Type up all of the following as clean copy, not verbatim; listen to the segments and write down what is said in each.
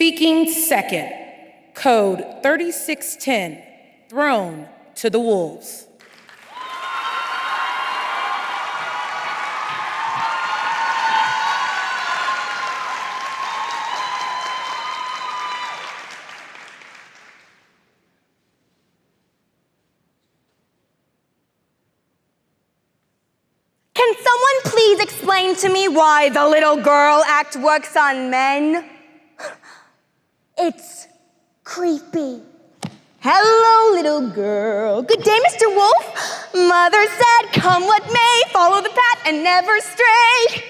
Speaking second, code 3610, thrown to the wolves. Can someone please explain to me why the little girl act works on men? It's creepy. Hello, little girl. Good day, Mr. Wolf. Mother said, come what may, follow the path and never stray.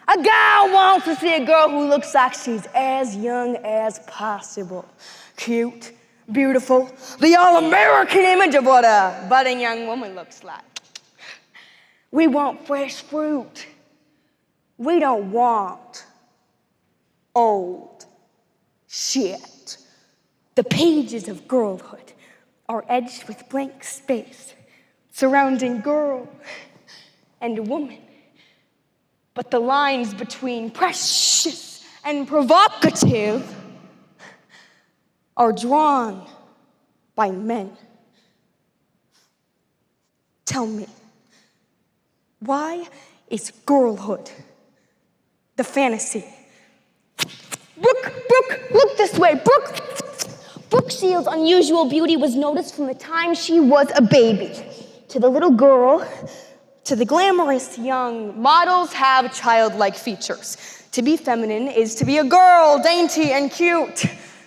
A guy wants to see a girl who looks like she's as young as possible. Cute, beautiful, the all-American image of what a budding young woman looks like. We want fresh fruit. We don't want old shit. The pages of girlhood are edged with blank space surrounding girl and woman. But the lines between precious and provocative are drawn by men. Tell me, why is girlhood the fantasy? Brooke, look this way, Brooke Shields' unusual beauty was noticed from the time she was a baby. To the little girl, to the glamorous young, models have childlike features. To be feminine is to be a girl, dainty and cute,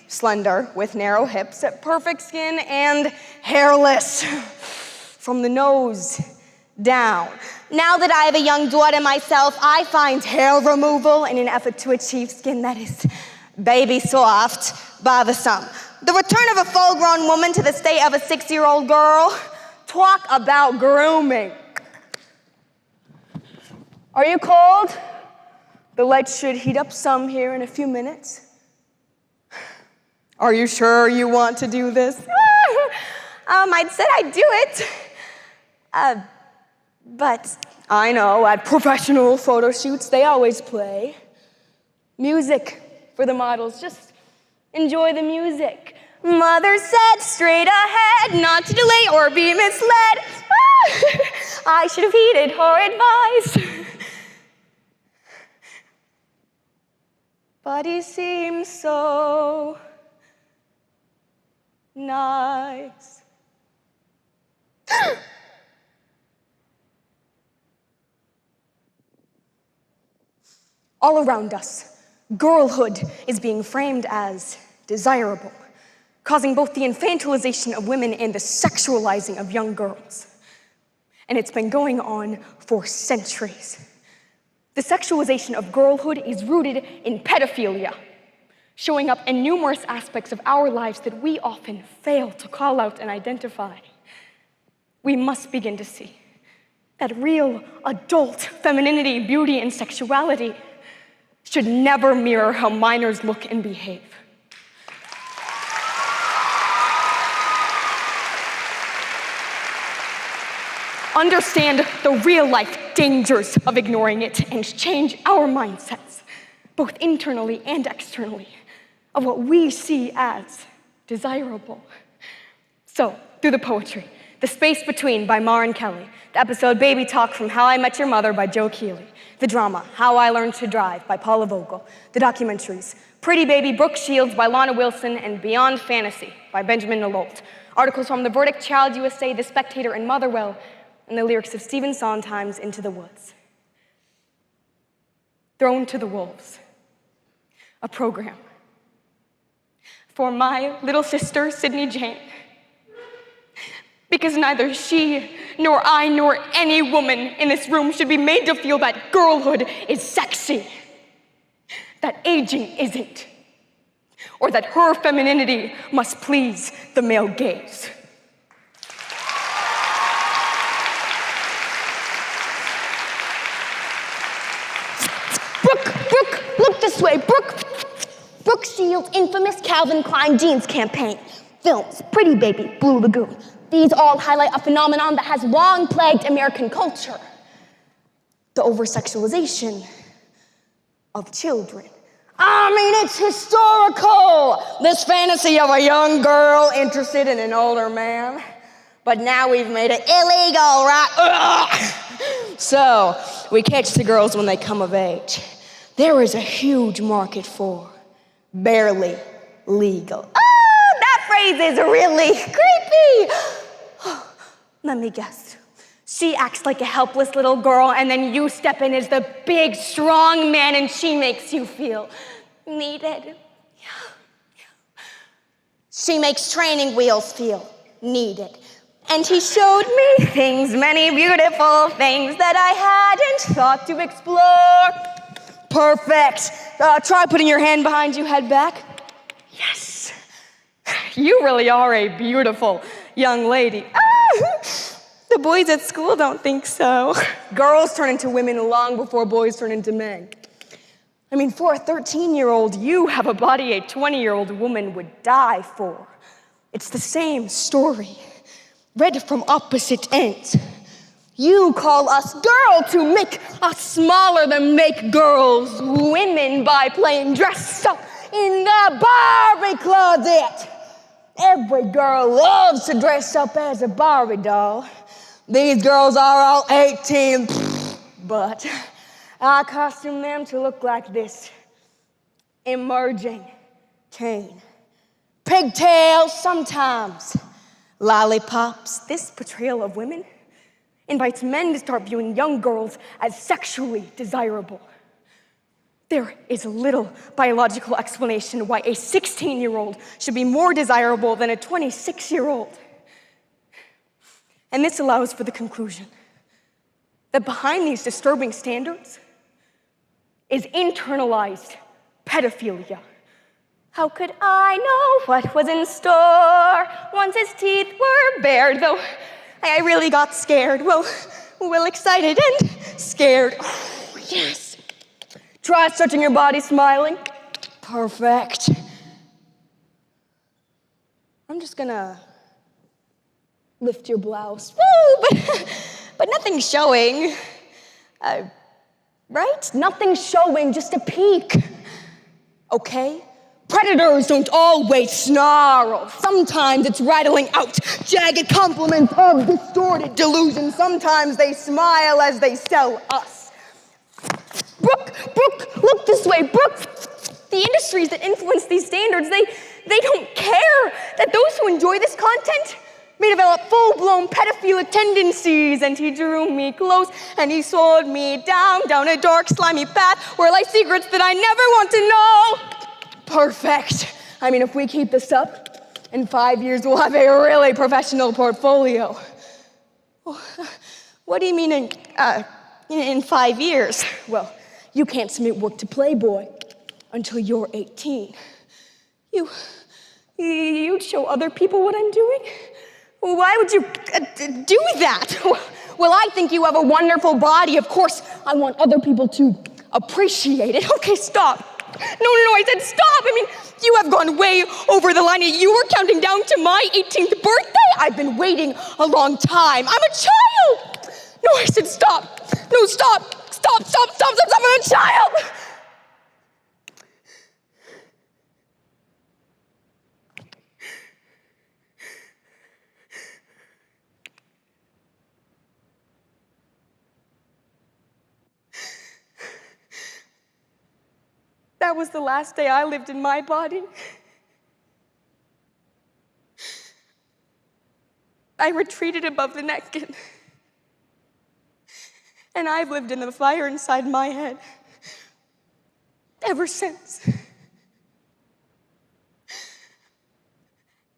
slender, with narrow hips, perfect skin, and hairless from the nose down. Now that I have a young daughter myself, I find hair removal in an effort to achieve skin that is baby soft bothersome. The return of a full-grown woman to the state of a 6-year-old girl. Talk about grooming. Are you cold? The lights should heat up some here in a few minutes. Are you sure you want to do this? I'd said I'd do it. But I know at professional photo shoots, they always play music for the models. Just enjoy the music. Mother said straight ahead, not to delay or be misled. I should have heeded her advice. But he seems so nice. All around us, girlhood is being framed as desirable, causing both the infantilization of women and the sexualizing of young girls. And it's been going on for centuries. The sexualization of girlhood is rooted in pedophilia, showing up in numerous aspects of our lives that we often fail to call out and identify. We must begin to see that real adult femininity, beauty, and sexuality should never mirror how minors look and behave. Understand the real-life dangers of ignoring it and change our mindsets, both internally and externally, of what we see as desirable. So, through the poetry, The Space Between by Maren Kelly, the episode Baby Talk from How I Met Your Mother by Joe Keeley, the drama How I Learned to Drive by Paula Vogel, the documentaries Pretty Baby, Brooke Shields by Lana Wilson, and Beyond Fantasy by Benjamin Nalolt, articles from The Verdict, Child USA, The Spectator, and Motherwell, and the lyrics of Stephen Sondheim's Into the Woods. Thrown to the Wolves, a program for my little sister, Sydney Jane, because neither she, nor I, nor any woman in this room should be made to feel that girlhood is sexy, that aging isn't, or that her femininity must please the male gaze. Brooke, look this way. Brooke Shields' infamous Calvin Klein jeans campaign, films, Pretty Baby, Blue Lagoon. These all highlight a phenomenon that has long plagued American culture. The over-sexualization of children. I mean, it's historical, this fantasy of a young girl interested in an older man. But now we've made it illegal, right? Ugh. So, we catch the girls when they come of age. There is a huge market for barely legal. Oh, that phrase is really creepy. Let me guess. She acts like a helpless little girl, and then you step in as the big, strong man, and she makes you feel needed. She makes training wheels feel needed. And he showed me things, many beautiful things that I hadn't thought to explore. Perfect. Try putting your hand behind you, head back. Yes. You really are a beautiful young lady. The boys at school don't think so. Girls turn into women long before boys turn into men. I mean, for a 13-year-old, you have a body a 20-year-old woman would die for. It's the same story, read from opposite ends. You call us girl to make us smaller than make girls women by playing dress up in the Barbie closet. Every girl loves to dress up as a Barbie doll. These girls are all 18, but I costume them to look like this. Emerging teen. Pigtails sometimes. Lollipops. This portrayal of women invites men to start viewing young girls as sexually desirable. There is little biological explanation why a 16-year-old should be more desirable than a 26-year-old. And this allows for the conclusion that behind these disturbing standards is internalized pedophilia. How could I know what was in store once his teeth were bared? Though I really got scared. Well, excited and scared. Oh, yes. Try stretching your body, smiling. Perfect. I'm just gonna lift your blouse. Woo! But nothing's showing. Right? Nothing's showing, just a peek. Okay? Predators don't always snarl. Sometimes it's rattling out jagged compliments of distorted delusion. Sometimes they smile as they sell us. Brooke, look this way. Brooke, the industries that influence these standards, they don't care that those who enjoy this content may develop full-blown pedophilic tendencies. And he drew me close and he sold me down a dark, slimy path where lie secrets that I never want to know. Perfect. I mean, if we keep this up, in 5 years we'll have a really professional portfolio. What do you mean in 5 years? Well, you can't submit work to Playboy until you're 18. You'd show other people what I'm doing? Why would you do that? Well, I think you have a wonderful body. Of course, I want other people to appreciate it. Okay, stop. No, I said stop. I mean, you have gone way over the line. You were counting down to my 18th birthday. I've been waiting a long time. I'm a child. No, I said stop. No, stop. Stop. I'm a child. That was the last day I lived in my body. I retreated above the neck, and I've lived in the fire inside my head ever since.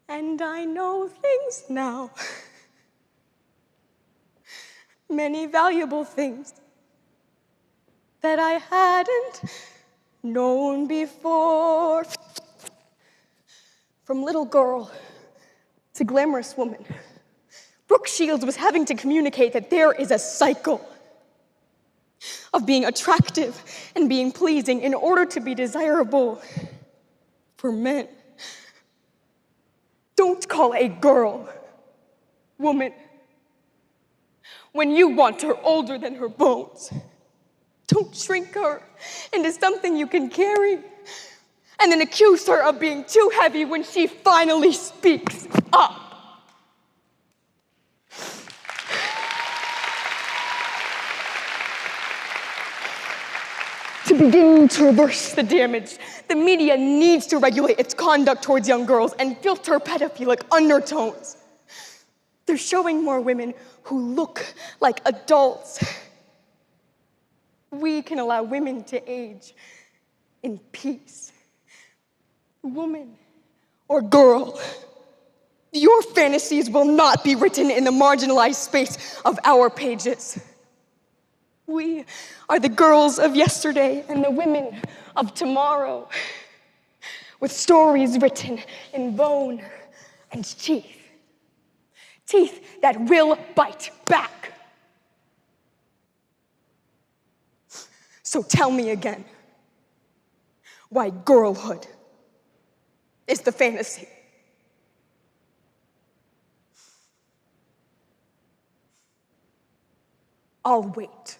And I know things now, many valuable things that I hadn't known before. From little girl to glamorous woman, Brooke Shields was having to communicate that there is a cycle of being attractive and being pleasing in order to be desirable for men. Don't call a girl woman when you want her older than her bones. Don't shrink her into something you can carry, and then accuse her of being too heavy when she finally speaks up. To begin to reverse the damage, the media needs to regulate its conduct towards young girls and filter pedophilic undertones. They're showing more women who look like adults. We can allow women to age in peace. Woman or girl, your fantasies will not be written in the marginalized space of our pages. We are the girls of yesterday and the women of tomorrow, with stories written in bone and teeth. Teeth that will bite back. So tell me again why girlhood is the fantasy. I'll wait.